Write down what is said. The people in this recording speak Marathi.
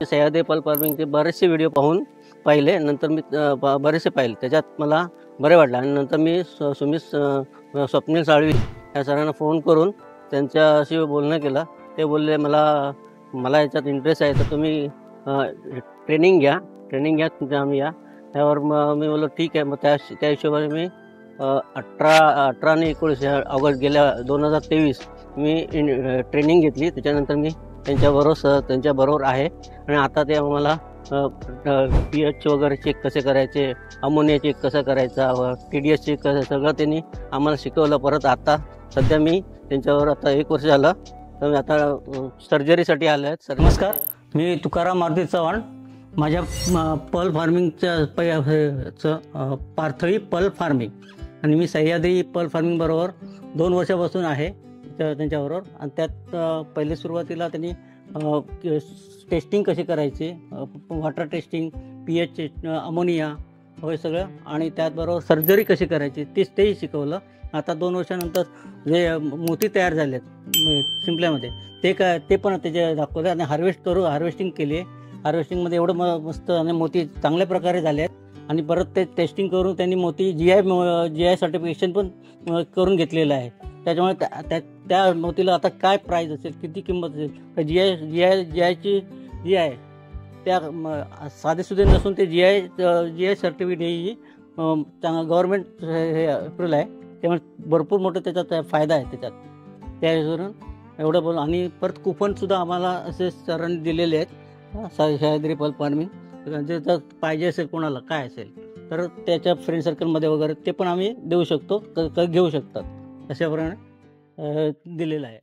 सह्याद्री पल्प फार्मिंगचे बरेचसे व्हिडिओ पाहिले. नंतर मी बरेचसे पाहिले. त्याच्यात मला बरे वाटलं आणि नंतर मी स्वप्नील साळवी या सरांना फोन करून त्यांच्याशी बोलणं केलं. ते बोलले मला याच्यात इंटरेस्ट आहे, तर तुम्ही ट्रेनिंग घ्या तुमच्या आम्ही या. त्यावर मी बोललो ठीक आहे. मग त्या हिशोबाने मी 18 आणि 19 ऑगस्ट गेल्या 2023 मी ट्रेनिंग घेतली. त्याच्यानंतर मी त्यांच्याबरोबर आहे आणि आता ते आम्हाला pH वगैरे चेक कसे करायचे, अमोनिया चेक कसा करायचा, TDS चेक कसं, सगळं त्यांनी आम्हाला शिकवलं. परत आता सध्या मी त्यांच्यावर आता 1 वर्ष झालं, तर मी आता सर्जरीसाठी आलो आहे. सर नमस्कार, मी तुकाराम मारुती चव्हाण. माझ्या पल्प फार्मिंगचं पार्थळी पल्प फार्मिंग आणि मी सह्याद्री पल्प फार्मिंगबरोबर 2 वर्षापासून आहे त्यांच्याबरोबर. आणि त्यात पहिले सुरुवातीला त्यांनी टेस्टिंग कशी करायची, वॉटर टेस्टिंग, pH, अमोनिया वगैरे सगळं, आणि त्याचबरोबर सर्जरी कशी करायची तेही शिकवलं. आता 2 वर्षानंतर जे मोती तयार झाले आहेत शिंपल्यामध्ये ते पण त्याचे दाखवले आणि हार्वेस्टिंग केली आहे. हार्वेस्टिंगमध्ये एवढं मस्त आणि मोती चांगल्या प्रकारे झाले आहेत. आणि परत ते टेस्टिंग करून त्यांनी मोती GI सर्टिफिकेशन पण करून घेतलेलं आहे. त्याच्यामुळे त्या मोतीला आता काय प्राईज असेल, किती किंमत असेल, तर GI जी आहे त्या साधेसुधे नसून ते GI सर्टिफिकेट ही गव्हर्नमेंट हे अप्रूव्हल आहे. त्यामुळे भरपूर मोठं त्याच्यात फायदा आहे त्याच्यात. त्या हिशोबानं एवढं बोल. आणि परत कुपनसुद्धा आम्हाला असे सरांनी दिलेले आहेत सह्याद्री पल्प फार्मिंग. जे जर पाहिजे असेल कोणाला काय असेल तर त्याच्या फ्रेंड सर्कलमध्ये वगैरे ते पण आम्ही देऊ शकतो, घेऊ शकतात, अशाप्रमाणे दिलेलं आहे.